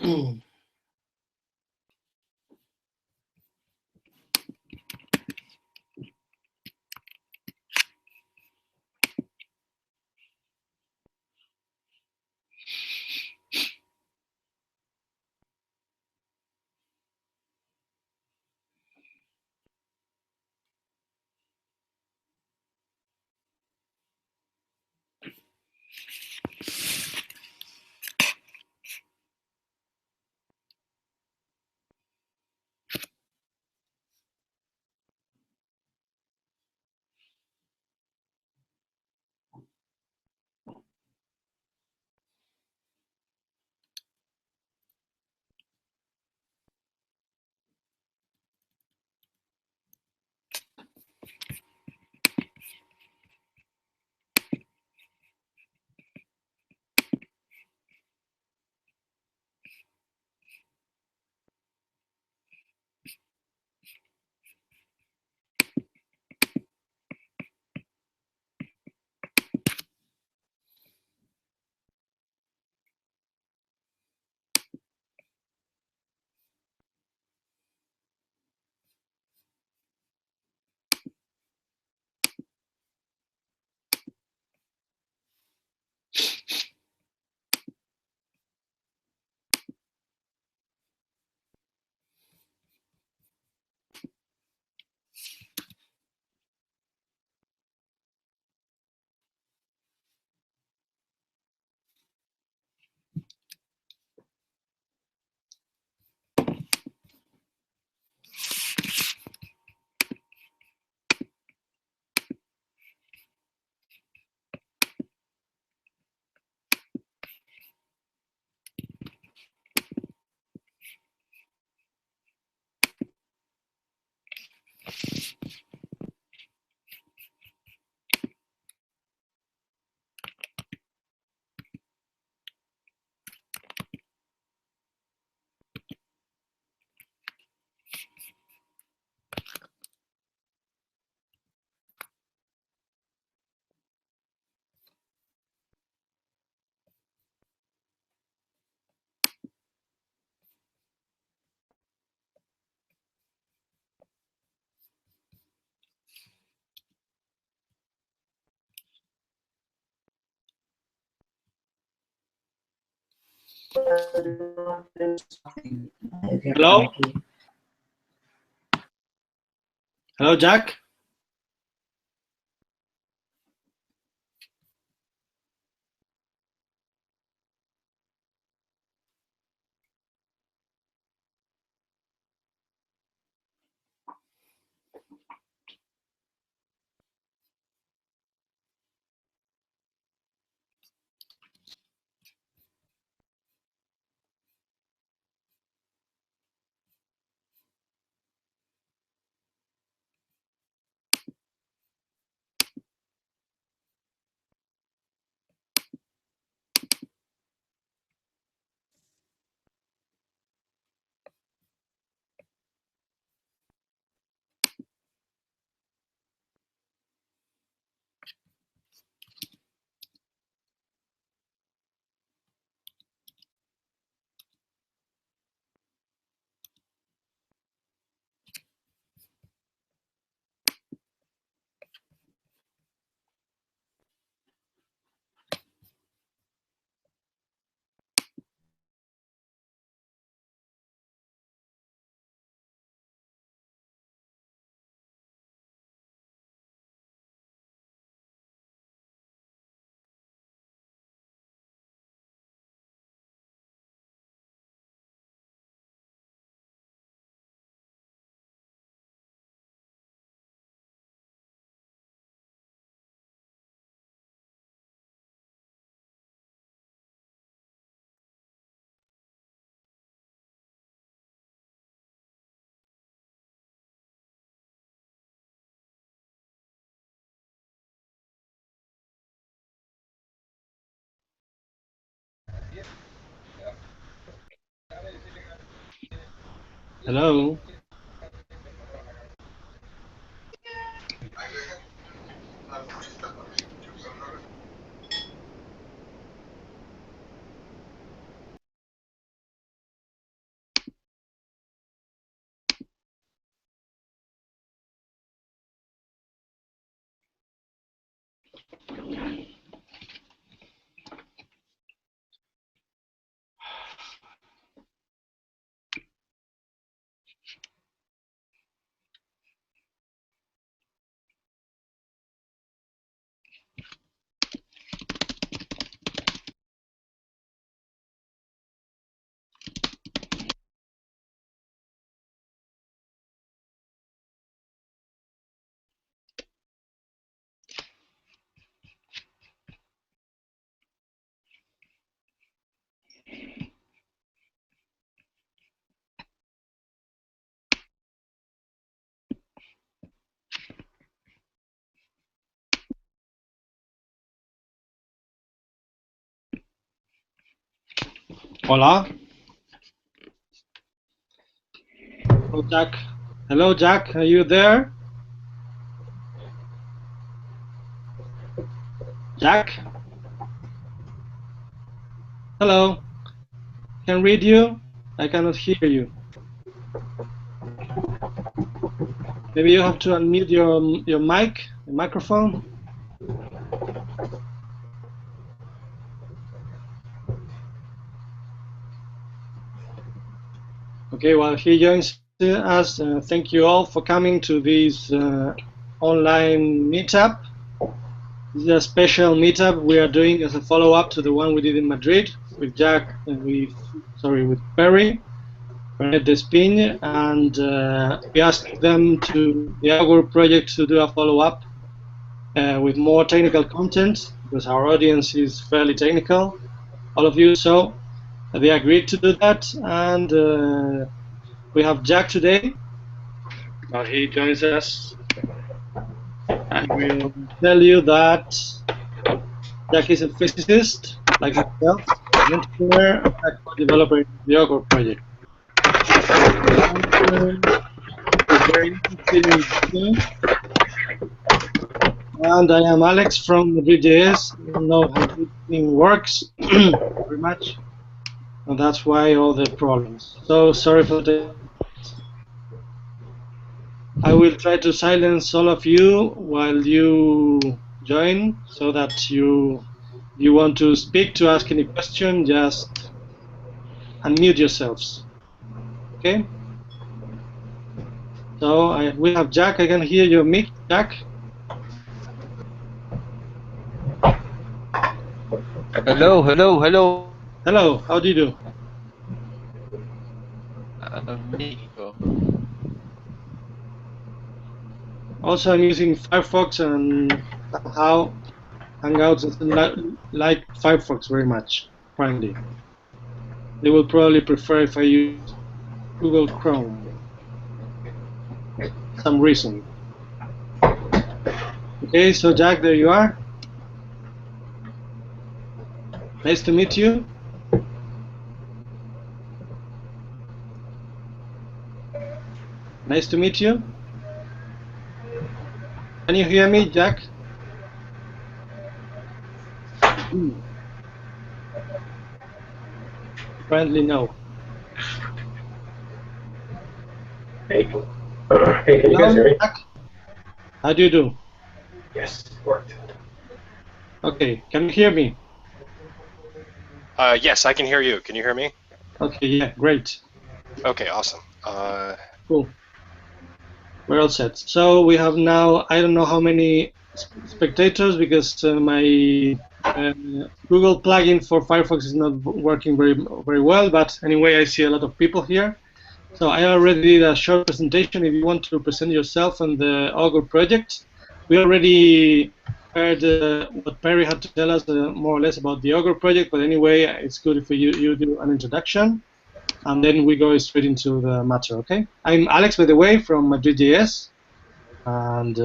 Hello? Hello, Jack? Hello? Hola. Hello, Jack. Hello, Jack. Are you there? Jack? Hello. Can read you? I cannot hear you. Maybe you have to unmute your mic, the microphone. Okay, well, he joins us. Thank you all for coming to this online meetup. This is a special meetup we are doing as a follow-up to the one we did in Madrid with Jack and with Perry, Despin, and we asked them to the Augur project to do a follow-up with more technical content because our audience is fairly technical, all of you. So they agreed to do that, and we have Jack today. He joins us. I will tell you that Jack is a physicist, like myself, an entrepreneur, and a co-developer in the Augur project. Very interested in this. And I am Alex from Madrid.js. I don't know how this thing works very much, and that's why all the problems. So sorry for that. I will try to silence all of you while you join, so that you want to speak, to ask any question, just unmute yourselves. Okay? So we have Jack. I can hear your mic, Jack. Hello, hello, hello. Hello, how do you do? Amigo. Also, I'm using Firefox, and somehow Hangouts doesn't like Firefox very much, apparently. They will probably prefer if I use Google Chrome for some reason. Okay, so Jack, there you are. Nice to meet you. Nice to meet you. Can you hear me, Jack? Apparently no. Hey, hey, can you guys hear me? Jack? How do you do? Yes, it worked. Okay, can you hear me? Yes, I can hear you. Can you hear me? Okay, yeah, great. Okay, awesome. Cool. We're all set. So we have now, I don't know how many spectators, because my Google plugin for Firefox is not working very well, but anyway, I see a lot of people here. So I already did a short presentation. If you want to present yourself and the Augur project, we already heard what Perry had to tell us more or less about the Augur project, but anyway, it's good if you do an introduction, and then we go straight into the matter, okay? I'm Alex, by the way, from Madrid.js, and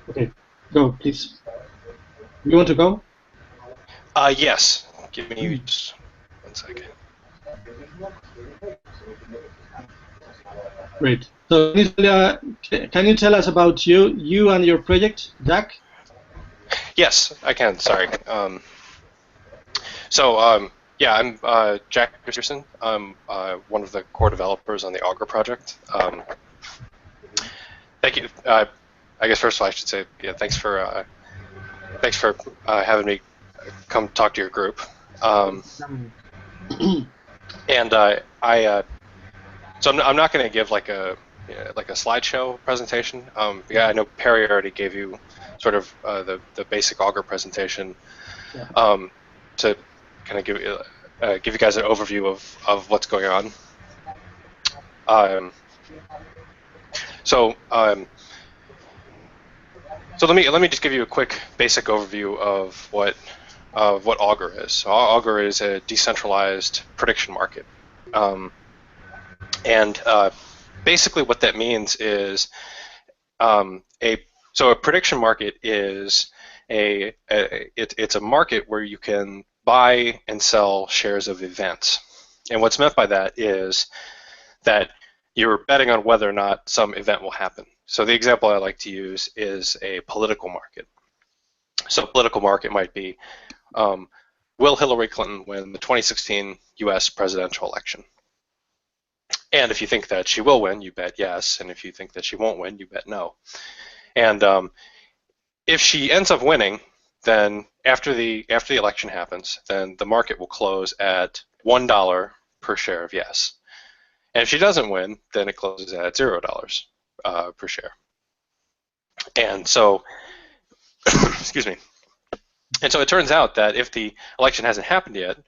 okay, go, please. You want to go? Yes. Give me just 1 second. Great. So can you tell us about you and your project, Jack? Yes, I can. Sorry. Yeah, I'm Jack Christensen. I'm one of the core developers on the Augur project. Thank you. I guess first of all, I should say, yeah, thanks for having me come talk to your group. So I'm not going to give like a slideshow presentation. Yeah, I know Perry already gave you sort of the basic Augur presentation. Yeah. To kind of give you guys an overview of what's going on. So let me just give you a quick basic overview of what Augur is. So Augur is a decentralized prediction market, and basically what that means is a prediction market is it's a market where you can buy and sell shares of events. And what's meant by that is that you're betting on whether or not some event will happen. So the example I like to use is a political market. So a political market might be, will Hillary Clinton win the 2016 US presidential election? And if you think that she will win, you bet yes. And if you think that she won't win, you bet no. And if she ends up winning, then after the election happens, then the market will close at $1 per share of yes. And if she doesn't win, then it closes at $0 per share. And so, excuse me. And so it turns out that if the election hasn't happened yet,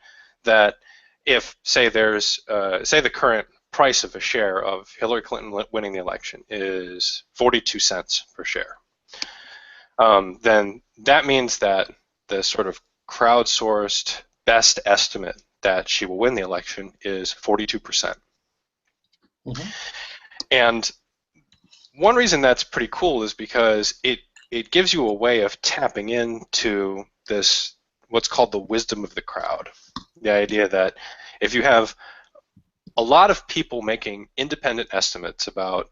that if, say, there's, say the current price of a share of Hillary Clinton winning the election is 42 cents per share, then that means that the sort of crowdsourced best estimate that she will win the election is 42%. Mm-hmm. And one reason that's pretty cool is because it gives you a way of tapping into this, what's called the wisdom of the crowd. The idea that if you have a lot of people making independent estimates about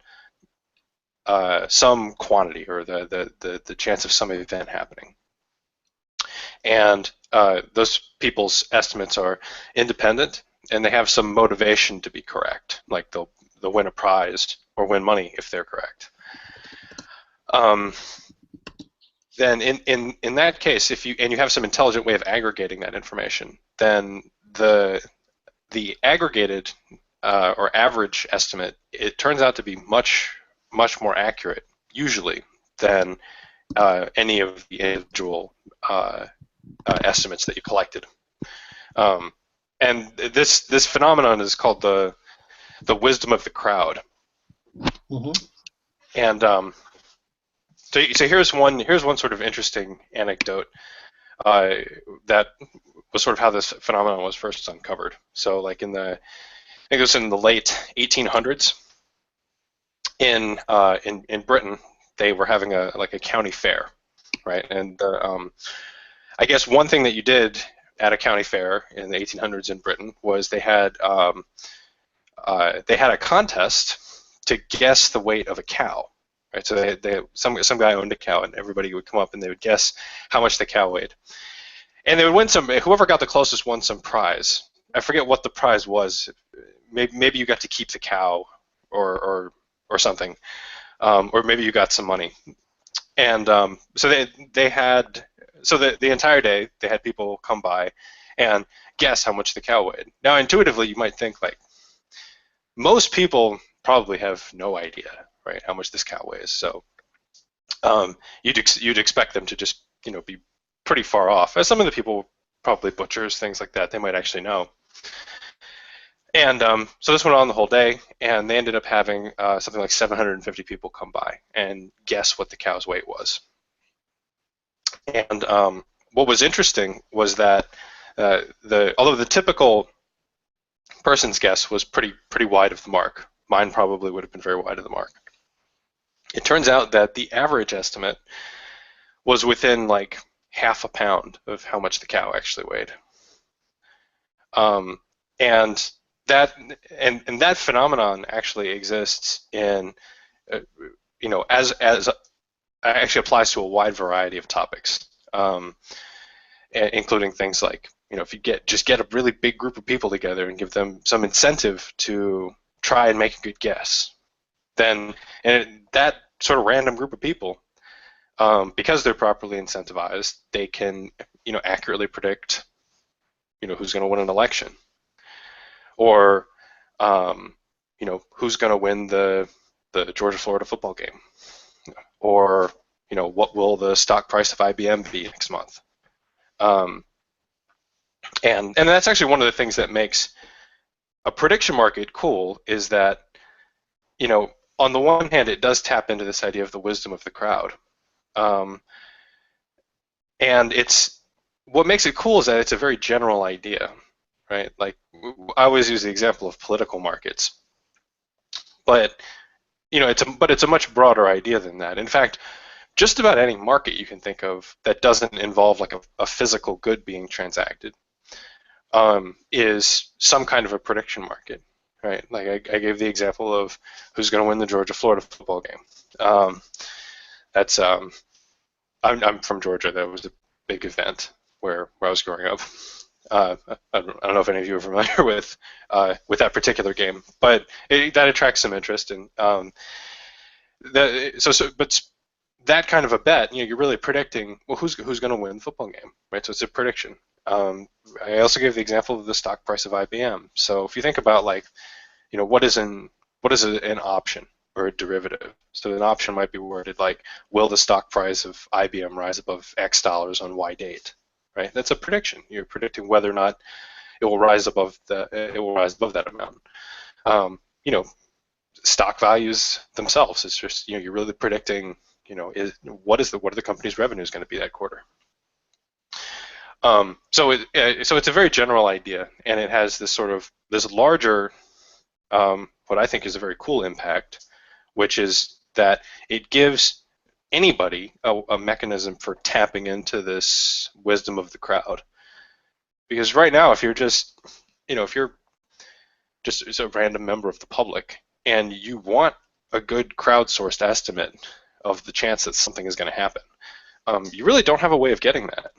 some quantity or the chance of some event happening, and those people's estimates are independent and they have some motivation to be correct, like they'll win a prize or win money if they're correct. Then in that case, if you have some intelligent way of aggregating that information, then the aggregated or average estimate, it turns out to be much more accurate usually than any of the individual estimates that you collected. And this phenomenon is called the wisdom of the crowd. Mm-hmm. And so here's one sort of interesting anecdote that was sort of how this phenomenon was first uncovered. So like I think it was in the late 1800s in Britain, they were having a county fair, right? And I guess one thing that you did at a county fair in the 1800s in Britain was they had a contest to guess the weight of a cow. Right, so some guy owned a cow, and everybody would come up and they would guess how much the cow weighed, and they would win some. Whoever got the closest won some prize. I forget what the prize was. Maybe you got to keep the cow, or something, or maybe you got some money. And so they had the entire day they had people come by and guess how much the cow weighed. Now intuitively you might think like most people probably have no idea, right, how much this cow weighs. So you'd expect them to just be pretty far off. As some of the people, probably butchers, things like that, they might actually know. And so this went on the whole day, and they ended up having something like 750 people come by and guess what the cow's weight was. And what was interesting was that although the typical person's guess was pretty wide of the mark, mine probably would have been very wide of the mark. It turns out that the average estimate was within like half a pound of how much the cow actually weighed. And that phenomenon actually exists in, as actually applies to a wide variety of topics, including things like, if you get a really big group of people together and give them some incentive to try and make a good guess, then that sort of random group of people, because they're properly incentivized, they can accurately predict who's going to win an election, or who's going to win the Georgia-Florida football game, or what will the stock price of IBM be next month. And that's actually one of the things that makes a prediction market cool, is that on the one hand it does tap into this idea of the wisdom of the crowd, and what makes it cool is that it's a very general idea, right? Like I always use the example of political markets, but it's a much broader idea than that. In fact, just about any market you can think of that doesn't involve like a physical good being transacted is some kind of a prediction market, right? Like I gave the example of who's going to win the Georgia-Florida football game. I'm from Georgia. That was a big event where I was growing up. I don't know if any of you are familiar with that particular game, but that attracts some interest. And but that kind of a bet, you're really predicting, well, who's going to win the football game, right? So it's a prediction. I also gave the example of the stock price of IBM. So if you think about what is an option or a derivative? So an option might be worded like, will the stock price of IBM rise above X dollars on Y date? Right? That's a prediction. You're predicting whether or not it will rise above that amount. Stock values themselves. It's just you're really predicting. What are the company's revenues going to be that quarter? So it's a very general idea, and it has this larger, what I think is a very cool impact, which is that it gives anybody a mechanism for tapping into this wisdom of the crowd. Because right now, if you're just a random member of the public and you want a good crowdsourced estimate of the chance that something is going to happen, you really don't have a way of getting that.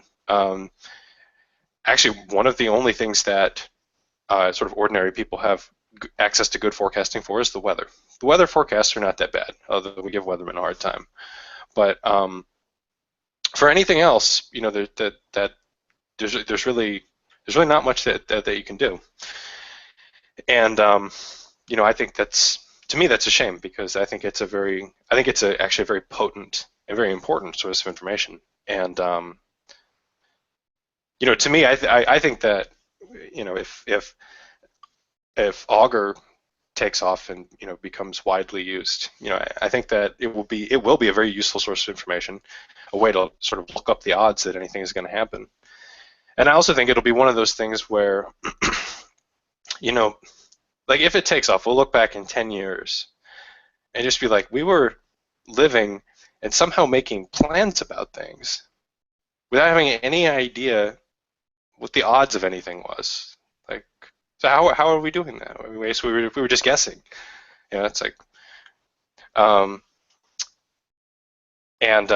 Actually, one of the only things that sort of ordinary people have access to good forecasting for is the weather. The weather forecasts are not that bad, although we give weathermen a hard time. But for anything else, there's really not much that you can do. And I think to me that's a shame, because I think it's actually a very potent and very important source of information. And to me, I think that if Augur takes off and becomes widely used, I think that it will be a very useful source of information, a way to sort of look up the odds that anything is going to happen. And I also think it'll be one of those things where like if it takes off, we'll look back in 10 years and just be like, we were living and somehow making plans about things without having any idea what the odds of anything was. Like, so how are we doing that? So we were just guessing. It's like, and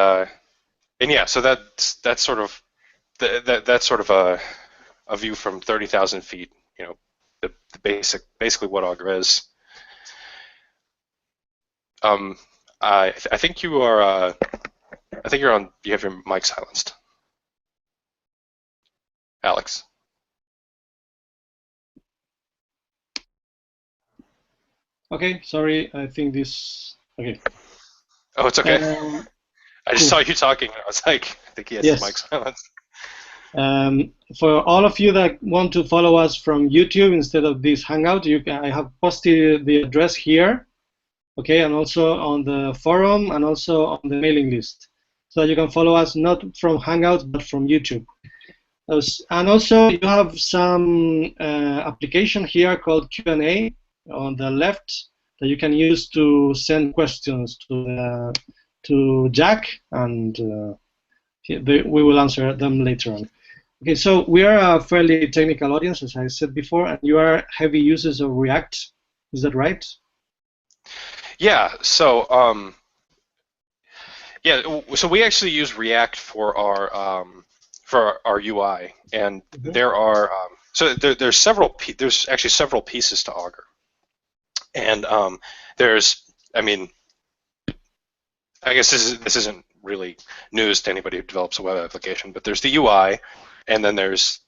yeah, so that's sort of a view from 30,000 feet. The basically what Augur is. I think you are. I think you're on. You have your mic silenced, Alex. Okay, sorry. I think this. Okay. Oh, it's okay. I just saw you talking, and I was like, I think he has his mic silenced. For all of you that want to follow us from YouTube instead of this Hangout, I have posted the address here, okay, and also on the forum and also on the mailing list, so that you can follow us not from Hangout but from YouTube. And also you have some application here called Q&A on the left that you can use to send questions to Jack, and we will answer them later on. Okay, so we are a fairly technical audience, as I said before, and you are heavy users of React. Is that right? Yeah. So so we actually use React for our UI, and there are there's actually several pieces to Augur, and I guess this isn't really news to anybody who develops a web application, but there's the UI, and then there's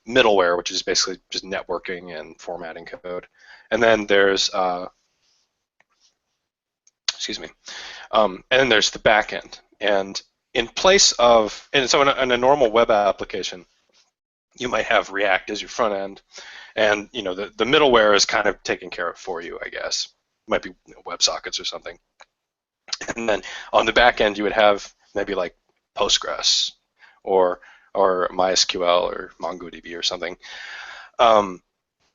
middleware, which is basically just networking and formatting code, and then there's and then there's the backend. And in place of, and so in a normal web application, you might have React as your front end, and the middleware is kind of taken care of for you, I guess. It might be WebSockets or something. And then on the back end, you would have maybe like Postgres or MySQL or MongoDB or something.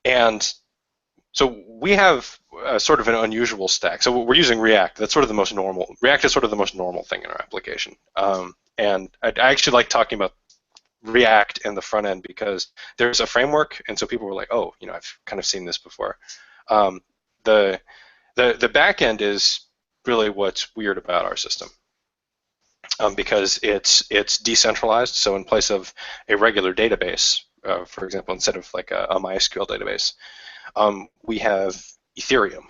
And so we have sort of an unusual stack. So we're using React. That's sort of the most normal. React is sort of the most normal thing in our application. And I actually like talking about React in the front end because there's a framework, and so people were like, oh, I've kind of seen this before. The back end is really what's weird about our system. Because it's decentralized. So in place of a regular database, for example, instead of like a MySQL database, we have Ethereum,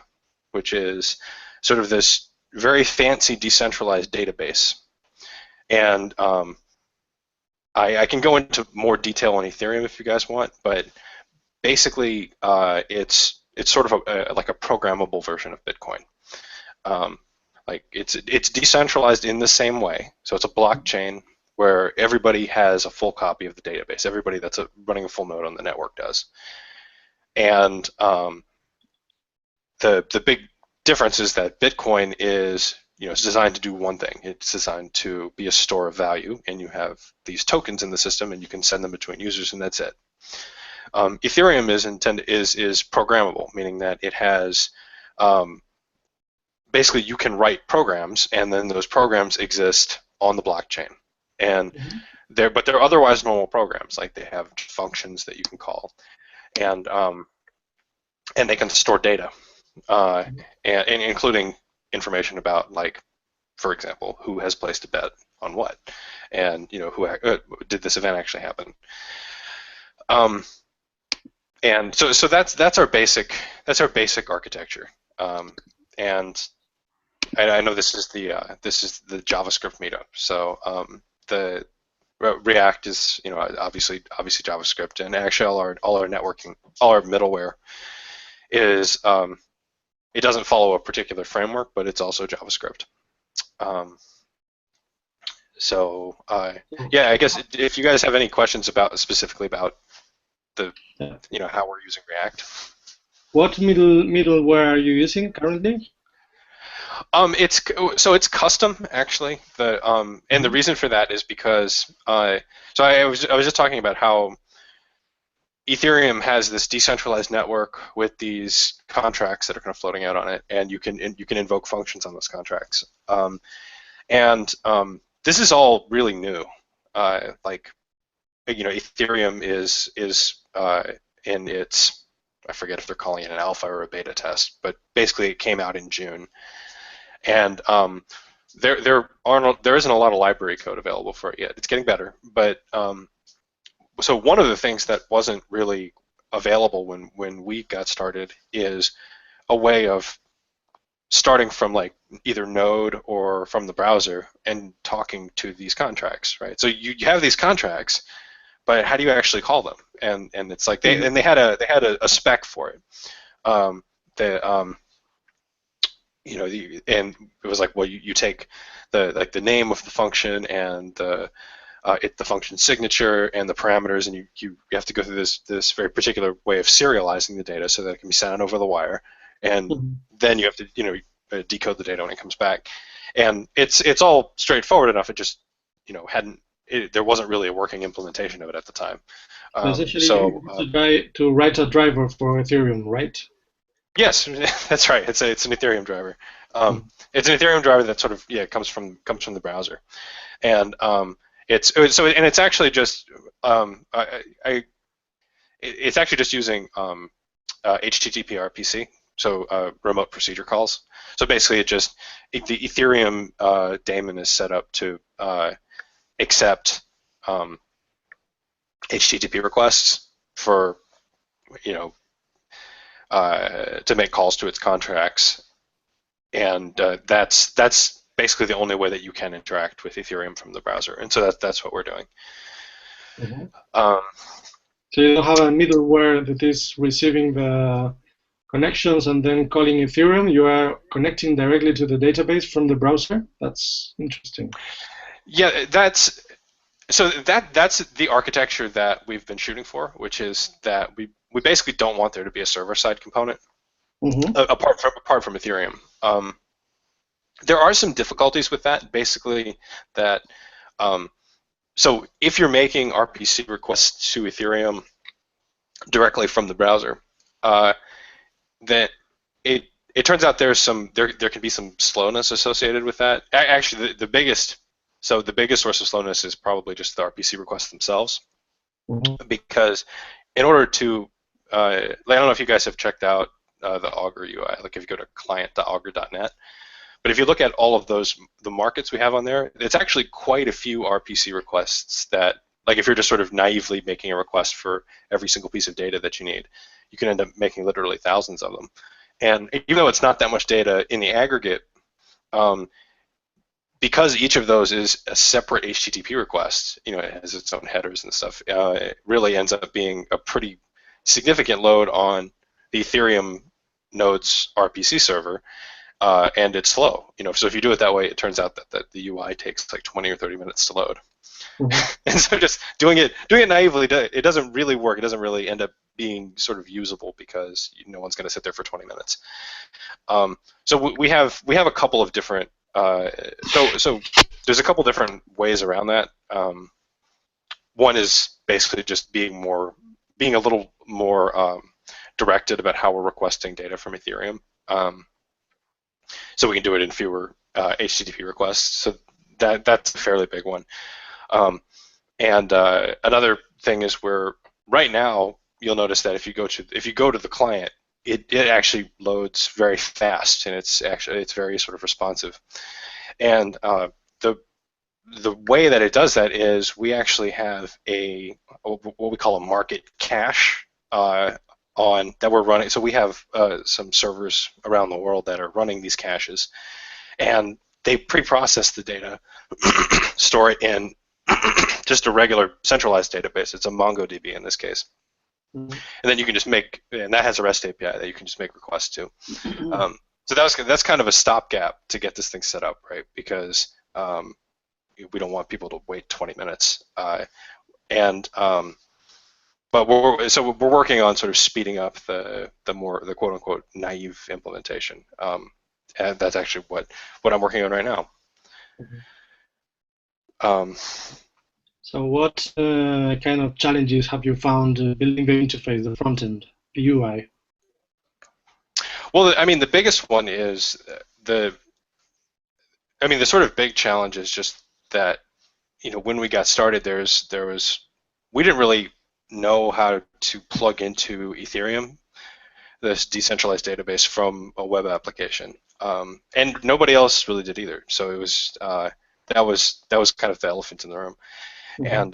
which is sort of this very fancy decentralized database. And I can go into more detail on Ethereum if you guys want, but basically it's sort of like a programmable version of Bitcoin. Like it's decentralized in the same way, so it's a blockchain where everybody has a full copy of the database. Everybody that's running a full node on the network does. And the big difference is that Bitcoin is it's designed to do one thing. It's designed to be a store of value, and you have these tokens in the system, and you can send them between users, and that's it. Ethereum is programmable, meaning that it has basically you can write programs, and then those programs exist on the blockchain, and they're otherwise normal programs. Like they have functions that you can call, and they can store data, and including information about, like, for example, who has placed a bet on what, and who did this event actually happen. And so that's our basic architecture, and I know this is the JavaScript meetup. So the React is obviously JavaScript, and actually all our networking, all our middleware is it doesn't follow a particular framework, but it's also JavaScript. Yeah, I guess if you guys have any questions specifically about the how we're using React. What middleware are you using currently? It's custom, actually. And the reason for that is because I was just talking about how Ethereum has this decentralized network with these contracts that are kind of floating out on it, and you can invoke functions on those contracts. This is all really new. Ethereum is in its, I forget if they're calling it an alpha or a beta test, but basically it came out in June. And there isn't a lot of library code available for it yet. It's getting better, but so one of the things that wasn't really available when we got started is a way of starting from like either Node or from the browser and talking to these contracts, right? So you have these contracts, but how do you actually call them? And it's like they had a spec for it. And it was like, well, you take the name of the function and the function signature and the parameters, and you have to go through this very particular way of serializing the data so that it can be sent over the wire, and then you have to decode the data when it comes back. And it's all straightforward enough. It just there wasn't really a working implementation of it at the time. Essentially, to write a driver for Ethereum, right? Yes, that's right. It's an Ethereum driver. It's an Ethereum driver that sort of comes from the browser, and it's actually just it's actually just using HTTP RPC, so remote procedure calls. So basically, the Ethereum daemon is set up to accept HTTP requests for to make calls to its contracts, and that's basically the only way that you can interact with Ethereum from the browser, and so that's what we're doing. So you don't have a middleware that is receiving the connections and then calling Ethereum. You are connecting directly to the database from the browser. That's interesting. Yeah, that's the architecture that we've been shooting for, which is that we basically don't want there to be a server-side component apart from Ethereum. There are some difficulties with that. Basically, that so if you're making RPC requests to Ethereum directly from the browser, that it turns out there can be some slowness associated with that. Actually, the biggest So the biggest source of slowness is probably just the RPC requests themselves, because in order to, I don't know if you guys have checked out the Augur UI, like if you go to client.augur.net, but if you look at all of the markets we have on there, it's actually quite a few RPC requests that, like if you're just sort of naively making a request for every single piece of data that you need, you can end up making literally thousands of them. And even though it's not that much data in the aggregate, because each of those is a separate HTTP request, it has its own headers and stuff, it really ends up being a pretty significant load on the Ethereum node's RPC server, and it's slow. So if you do it that way, it turns out that the UI takes like 20 or 30 minutes to load. And so just doing it naively, it doesn't really work. It doesn't really end up being sort of usable because no one's going to sit there for 20 minutes. So we have a couple of different. So there's a couple different ways around that. One is basically just being a little more directed about how we're requesting data from Ethereum. So we can do it in fewer HTTP requests. So that's a fairly big one. And another thing is where right now you'll notice that if you go to the client, it actually loads very fast, and it's very sort of responsive. And the way that it does that is we actually have what we call a market cache on that we're running. So we have some servers around the world that are running these caches, and they pre-process the data, store it in just a regular centralized database. It's a MongoDB in this case. And then you can just and that has a REST API that you can just make requests to. So that's kind of a stopgap to get this thing set up, right? Because we don't want people to wait 20 minutes. But we're working on sort of speeding up the quote unquote naive implementation, and that's actually what I'm working on right now. So what kind of challenges have you found building the interface, the front end, the UI? Well, I mean, the biggest one is the sort of big challenge is just that, when we got started, we didn't really know how to plug into Ethereum, this decentralized database, from a web application, and nobody else really did either. So it was that was kind of the elephant in the room. And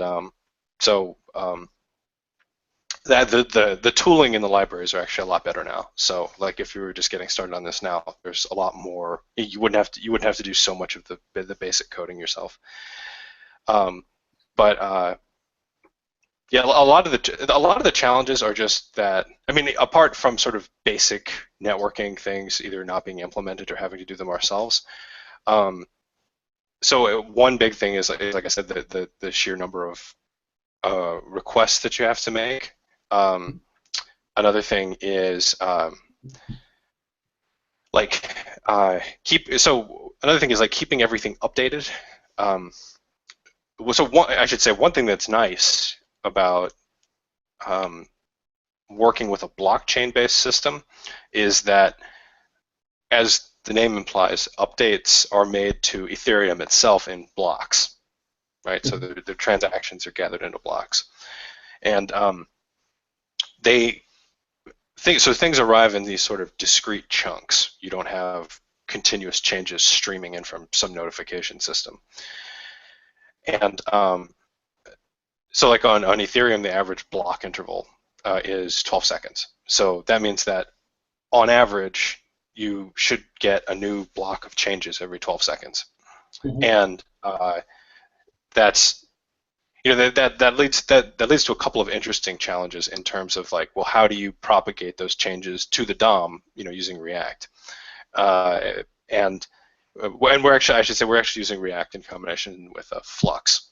that the tooling in the libraries are actually a lot better now. So like if you were just getting started on this now, there's a lot more. You wouldn't have to do so much of the basic coding yourself. Yeah, a lot of the challenges are just that. I mean, apart from sort of basic networking things either not being implemented or having to do them ourselves. So one big thing is, like I said, the sheer number of requests that you have to make. Another thing is keeping everything updated. One thing that's nice about working with a blockchain-based system is that, as the name implies, updates are made to Ethereum itself in blocks, right? So the transactions are gathered into blocks, and things arrive in these sort of discrete chunks. You don't have continuous changes streaming in from some notification system. And so like on Ethereum, the average block interval is 12 seconds. So that means that on average, you should get a new block of changes every 12 seconds. And that's, that leads to a couple of interesting challenges in terms of like, well, how do you propagate those changes to the DOM, using React? And we're actually using React in combination with Flux.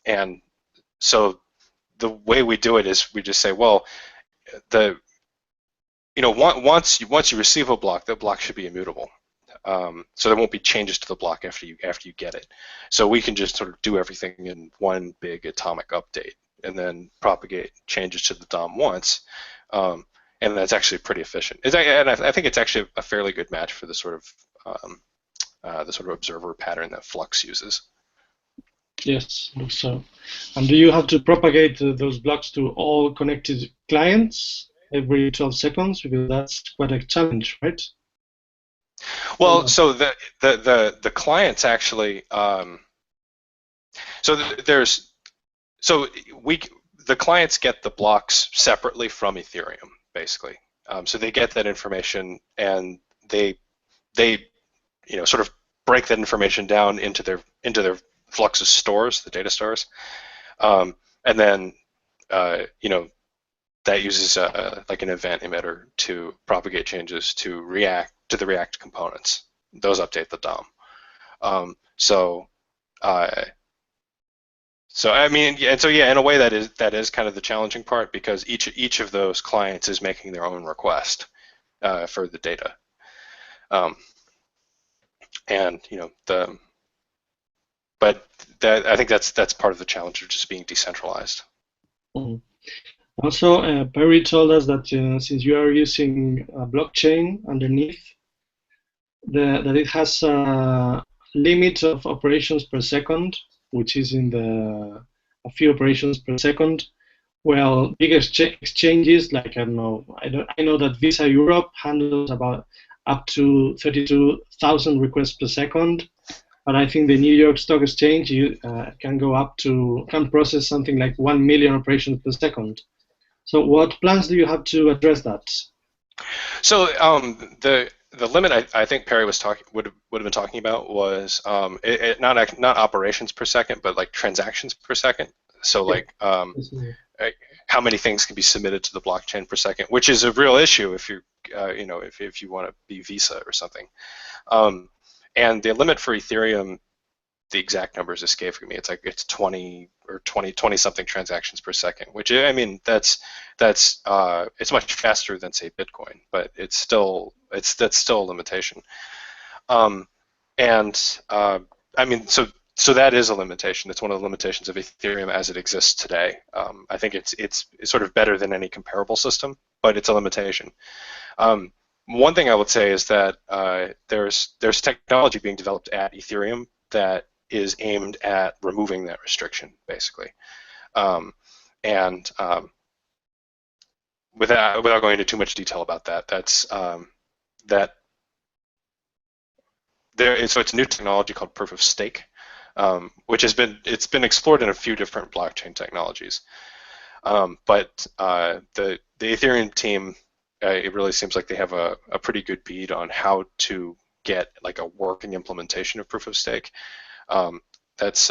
And so the way we do it is we just say, well, once you receive a block, that block should be immutable. So there won't be changes to the block after you get it. So we can just sort of do everything in one big atomic update and then propagate changes to the DOM once. And that's actually pretty efficient. And I think it's actually a fairly good match for the sort of observer pattern that Flux uses. Yes, so. And do you have to propagate those blocks to all connected clients every 12 seconds? Because that's quite a challenge, right? Well, so the clients actually, so there's, so we, the clients get the blocks separately from Ethereum, basically. So they get that information and they sort of break that information down into their Fluxus stores, the data stores, and then that uses like an event emitter to propagate changes to the React components. Those update the DOM. So I mean, yeah, and so yeah, in a way that is kind of the challenging part, because each of those clients is making their own request for the data, and but I think that's part of the challenge of just being decentralized. Mhm. Also, Perry told us that since you are using a blockchain underneath, that it has a limit of operations per second, which is in a few operations per second. Well, big exchanges like I know that Visa Europe handles about up to 32,000 requests per second, but I think the New York Stock Exchange can process something like 1 million operations per second. So, what plans do you have to address that? So the limit I think Perry would have been talking about was not operations per second, but like transactions per second. So like how many things can be submitted to the blockchain per second, which is a real issue if you if you want to be Visa or something. And the limit for Ethereum, the exact numbers escaping me. It's 20 or 20 something transactions per second, which I mean that's it's much faster than say Bitcoin, but that's still a limitation. I mean so that is a limitation. It's one of the limitations of Ethereum as it exists today. I think it's sort of better than any comparable system, but it's a limitation. One thing I would say is that there's technology being developed at Ethereum that is aimed at removing that restriction, basically. Without going into too much detail about that, so it's a new technology called proof of stake, which it's been explored in a few different blockchain technologies. But the Ethereum team, it really seems like they have a pretty good bead on how to get like a working implementation of proof of stake. That's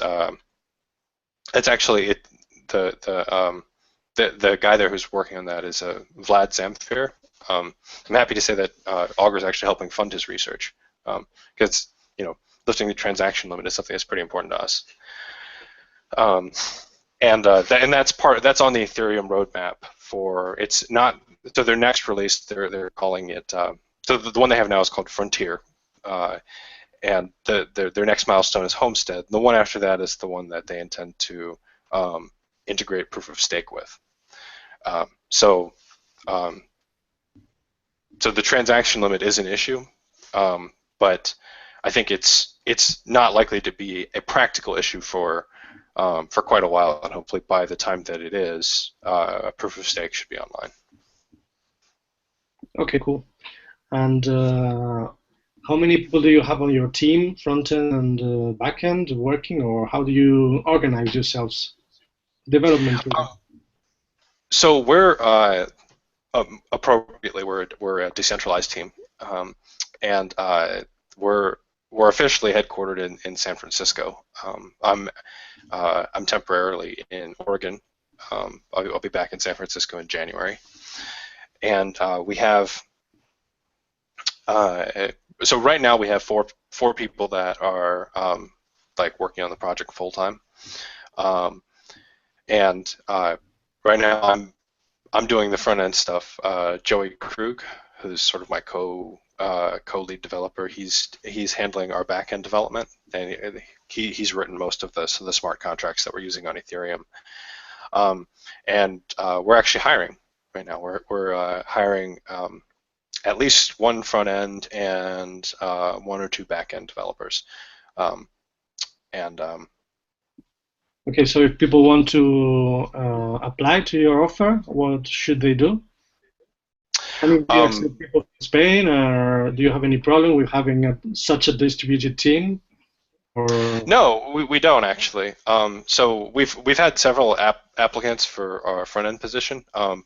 actually it. The guy there who's working on that is Vlad Zamfir. I'm happy to say that Augur is actually helping fund his research, because lifting the transaction limit is something that's pretty important to us. And that's on the Ethereum roadmap for so their next release they're calling it so the one they have now is called Frontier. And their next milestone is Homestead. The one after that is the one that they intend to integrate proof of stake with. So the transaction limit is an issue, but I think it's not likely to be a practical issue for quite a while, and hopefully by the time that it is, proof of stake should be online. Okay, cool. And how many people do you have on your team, front end and back end, working, or how do you organize yourselves? Development. So we're appropriately we're a decentralized team, and we're officially headquartered in San Francisco. I'm temporarily in Oregon. I'll be back in San Francisco in January, and we have. So right now we have four people that are like working on the project full time, and right now I'm doing the front end stuff. Joey Krug, who's sort of my co-lead developer, he's handling our back end development, and he's written most of the smart contracts that we're using on Ethereum. And we're actually hiring right now. We're hiring at least one front end and one or two back end developers. Okay, so if people want to apply to your offer, what should they do? I mean, do you accept people from Spain, or do you have any problem with having such a distributed team? Or No, we don't actually. So we've had several applicants for our front end position,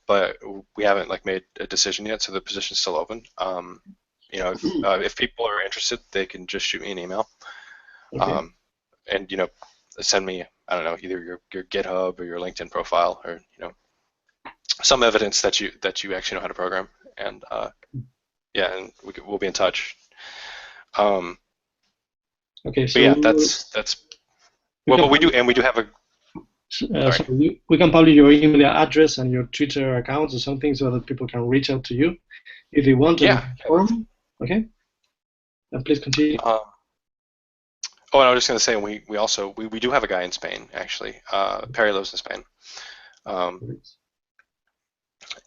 but we haven't like made a decision yet, so the position's still open. You know, if people are interested, they can just shoot me an email, okay. and you know, send me, I don't know, either your GitHub or your LinkedIn profile, or you know, some evidence that you actually know how to program, and yeah, and we'll be in touch. Okay, But so yeah, that's we well, can but we do have a sorry. so we can publish your email address and your Twitter accounts or something so that people can reach out to you if they want and Yeah. inform. Okay, and please continue. Oh, and I was just going to say we also we do have a guy in Spain actually. Perry lives in Spain,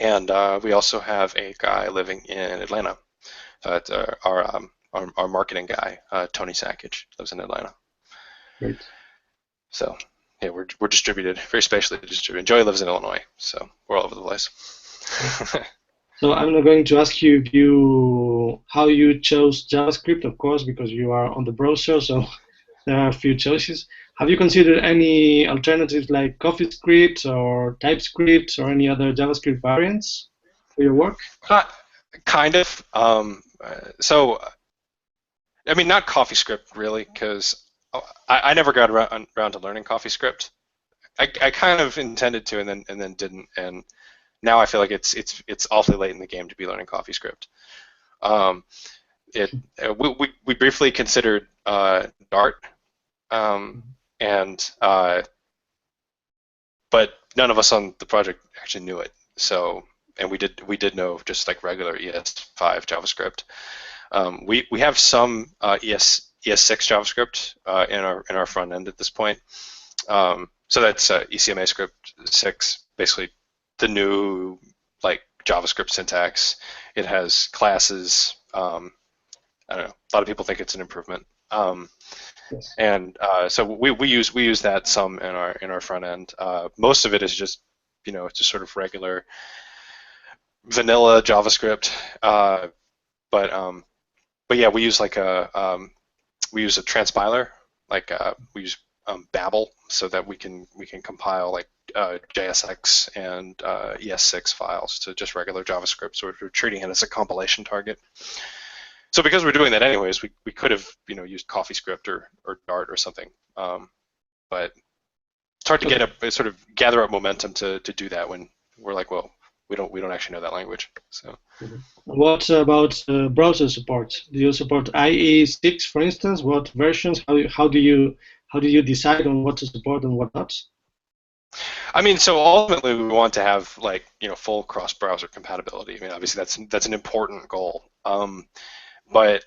and we also have a guy living in Atlanta. That's our marketing guy, Tony Sakic, lives in Atlanta. Great. So yeah, we're distributed, very spatially distributed. Joey lives in Illinois, so we're all over the place. So I'm not going to ask you how you chose JavaScript, of course, because you are on the browser, so there are a few choices. Have you considered any alternatives like CoffeeScript or TypeScript or any other JavaScript variants for your work? Kind of. So, I mean, not CoffeeScript really, because I never got around to learning CoffeeScript. I kind of intended to, and then didn't, and now I feel like it's awfully late in the game to be learning CoffeeScript. We briefly considered Dart, and but none of us on the project actually knew it. So, and we did know just like regular ES5 JavaScript. We have some ES6 JavaScript in our front end at this point. So that's ECMA script 6, basically the new like JavaScript syntax. It has classes. I don't know. A lot of people think it's an improvement. Yes. And so we use that some in our front end. Most of it is just it's just sort of regular vanilla JavaScript. But yeah, we use like a transpiler, like we use Babel, so that we can compile like JSX and ES6 files to just regular JavaScript. So we're treating it as a compilation target. So because we're doing that anyways, we could have used CoffeeScript or Dart or something, but it's hard to get sort of gather up momentum to do that when we're like, well, we don't actually know that language. So. What about browser support? Do you support IE6, for instance? What versions? How do you decide on what to support and what not? I mean, so ultimately we want to have like full cross-browser compatibility. I mean, obviously that's an important goal. But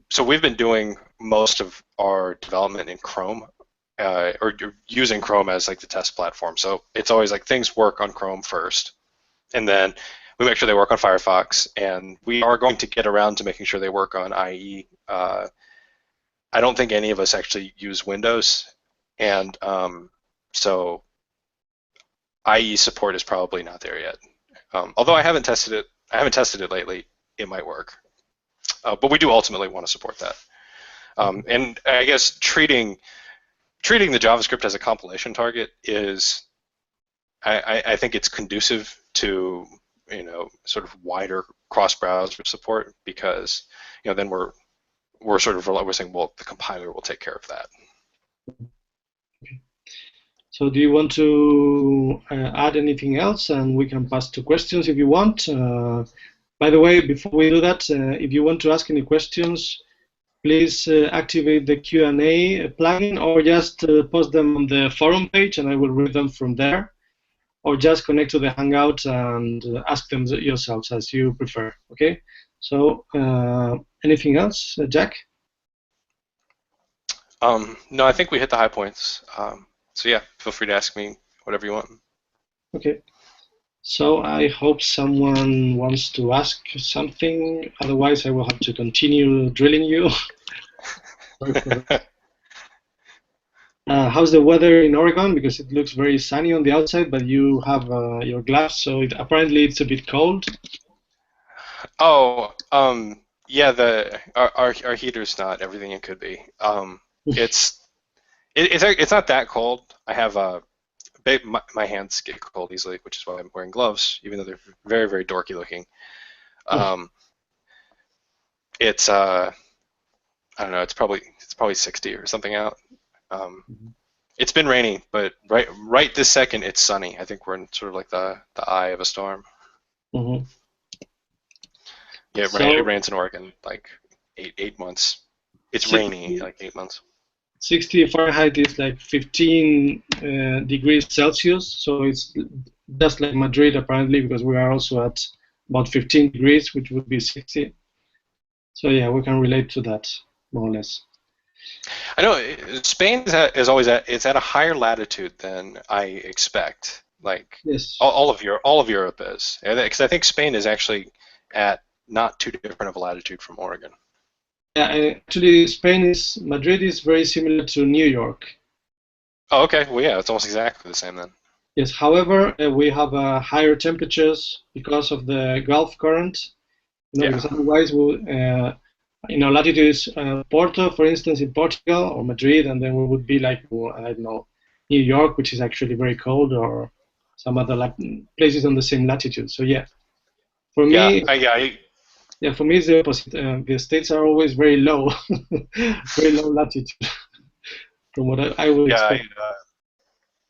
so we've been doing most of our development in Chrome, or using Chrome as like the test platform. So it's always like things work on Chrome first, and then we make sure they work on Firefox, and we are going to get around to making sure they work on IE. I don't think any of us actually use Windows, and so IE support is probably not there yet. Although I haven't tested it lately. It might work. But we do ultimately want to support that. And I guess treating the JavaScript as a compilation target is, I think it's conducive to sort of wider cross-browser support, because then we're saying, well, the compiler will take care of that. Okay. So do you want to add anything else, and we can pass to questions if you want. By the way, before we do that, if you want to ask any questions, please activate the Q&A plugin, or just post them on the forum page and I will read them from there, or just connect to the Hangout and ask them yourselves as you prefer, okay? So anything else, Jack? No, I think we hit the high points. So yeah, feel free to ask me whatever you want. Okay. So I hope someone wants to ask something. Otherwise, I will have to continue drilling you. How's the weather in Oregon? Because it looks very sunny on the outside, but you have your gloves, so apparently it's a bit cold. Oh, yeah. Our heater's not everything it could be. It's not that cold. I have my hands get cold easily, which is why I'm wearing gloves, even though they're very, very dorky looking. It's I don't know. It's probably 60 or something out. It's been rainy, but right this second it's sunny. I think we're in sort of like the eye of a storm. Mm-hmm. Yeah, So, it rains in Oregon like eight months. It's 60 rainy like 8 months. 60 Fahrenheit is like 15 degrees Celsius, so it's just like Madrid apparently, because we are also at about 15 degrees, which would be 60. So yeah, we can relate to that more or less. I know Spain is always it's at a higher latitude than I expect. Like Yes. all of Europe is, because I think Spain is actually at not too different of a latitude from Oregon. Yeah, actually, Madrid is very similar to New York. Oh, okay. Well, yeah, it's almost exactly the same then. Yes, however, we have higher temperatures because of the Gulf current. Yeah. Because otherwise, latitude is Porto, for instance, in Portugal, or Madrid, and then we would be like, I don't know, New York, which is actually very cold, or some other places on the same latitude. So yeah, for me, for me it's the opposite. The states are always very low, very low latitude, from what I would expect.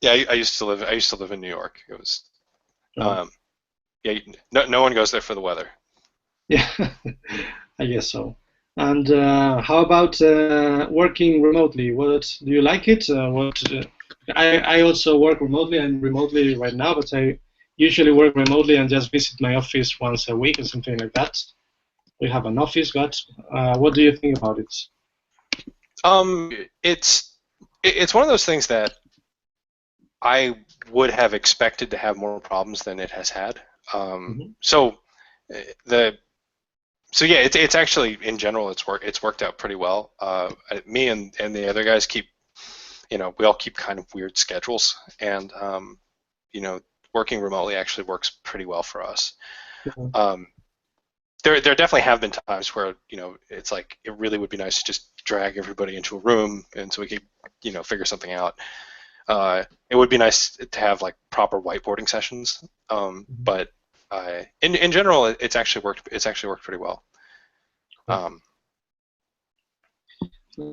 I used to live in New York. It was, no one goes there for the weather. Yeah, I guess so. And how about working remotely? Do you like it? I also work remotely. I'm remotely right now, but I usually work remotely and just visit my office once a week or something like that. We have an office, but what do you think about it? It's one of those things that I would have expected to have more problems than it has had. So yeah, it's actually in general it's worked out pretty well. Me and the other guys we all keep kind of weird schedules, and working remotely actually works pretty well for us. There definitely have been times where it's like it really would be nice to just drag everybody into a room and so we could figure something out. It would be nice to have like proper whiteboarding sessions, but in general it's actually worked pretty well.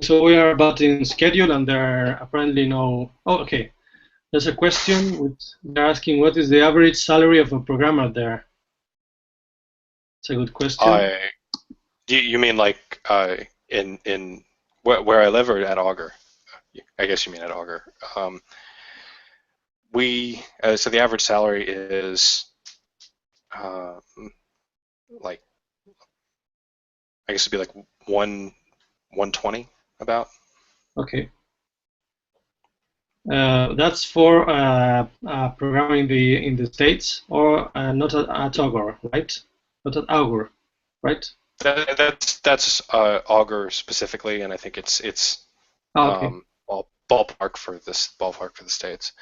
So we are about in schedule, and there are apparently no. Oh, okay. There's a question which they're asking: what is the average salary of a programmer there? It's a good question. You mean like in where I live or at Augur? I guess you mean at Augur. So the average salary is like I guess it'd be like 120 about. Okay. That's for programming in the States, or not at Augur, right? Not at Augur, right? That's Augur specifically, and I think it's okay. Ballpark for the States.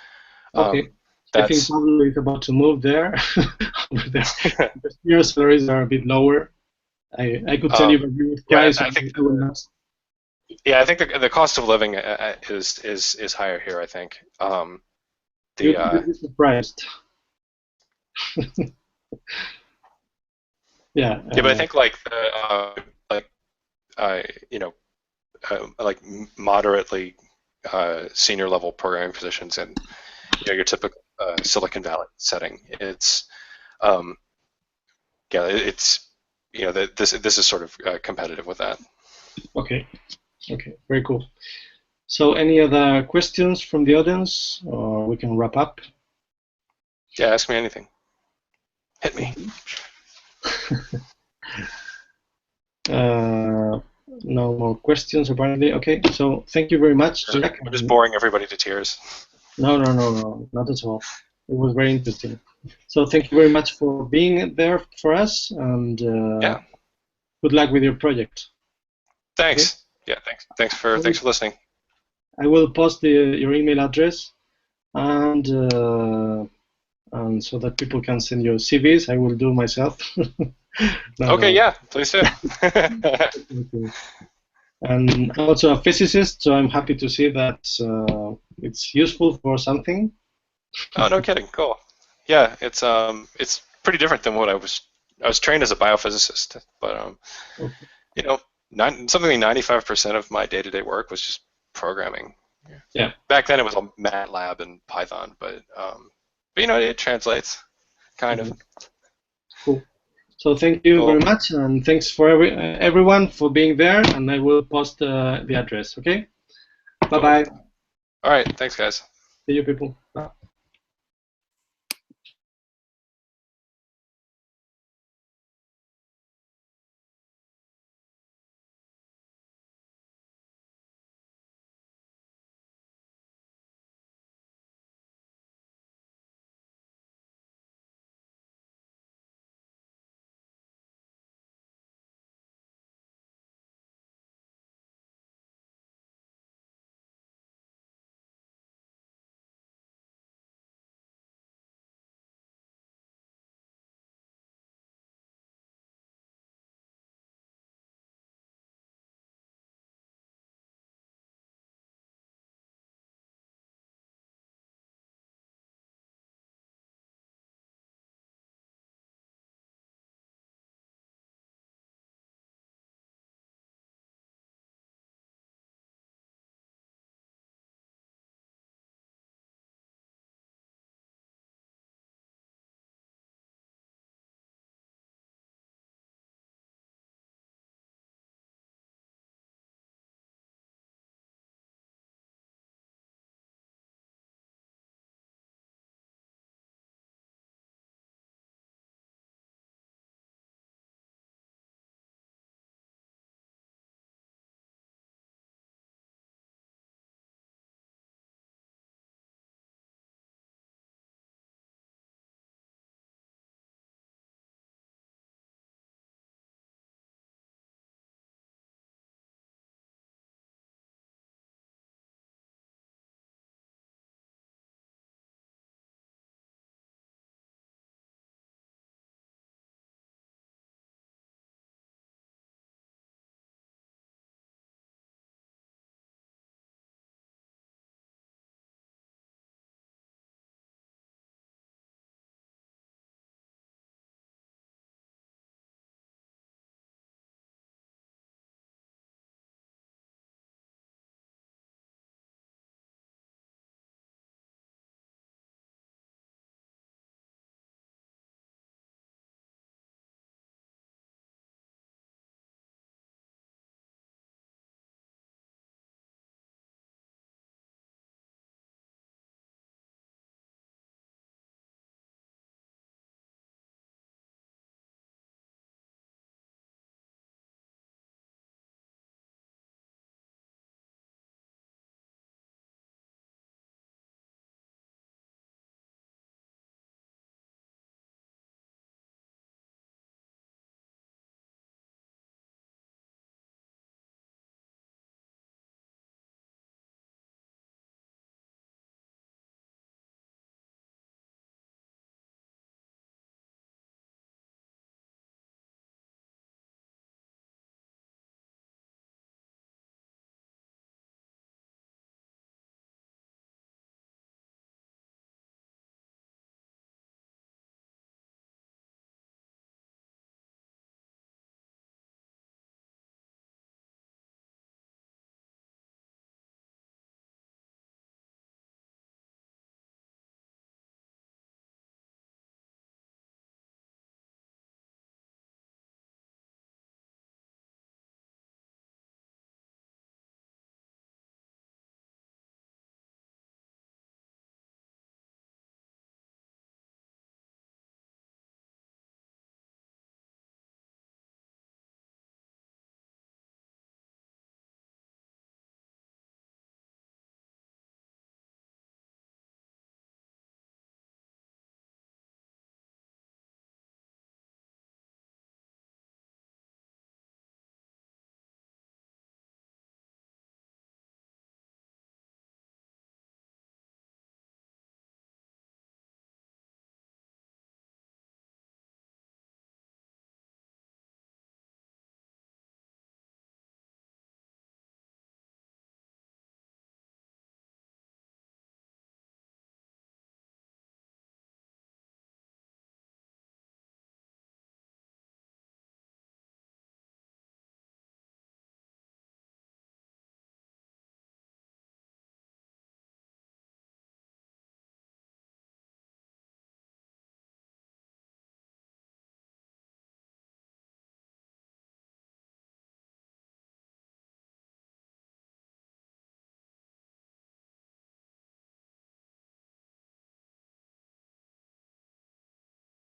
Okay. I think Pablo is about to move there. Your salaries are a bit lower. I could tell you, but you would cry. I think the cost of living is higher here. I think. You'd be surprised. Yeah. But I think like moderately senior level programming positions in your typical Silicon Valley setting. It's this is sort of competitive with that. Okay. Very cool. So, any other questions from the audience, or we can wrap up? Yeah, ask me anything. Hit me. No more questions, apparently. Okay, so thank you very much, Jack. I'm just boring everybody to tears. No, not at all. It was very interesting. So thank you very much for being there for us, and good luck with your project. Thanks. Okay? Yeah, thanks for listening. I will post your email address, and so that people can send you CVs. I will do myself. No, Okay, no. yeah, please do. Okay. And I'm also a physicist, so I'm happy to see that it's useful for something. Oh, no kidding. Cool. Yeah, it's pretty different than what I was. I was trained as a biophysicist, but Okay. you know, something like 95% of my day-to-day work was just programming. Yeah. Back then it was all MATLAB and Python, but you know, it translates, kind of. Cool. So thank you Cool. very much, and thanks for everyone for being there. And I will post the address. Okay. Bye bye. All right. Thanks, guys. See you, people. Bye.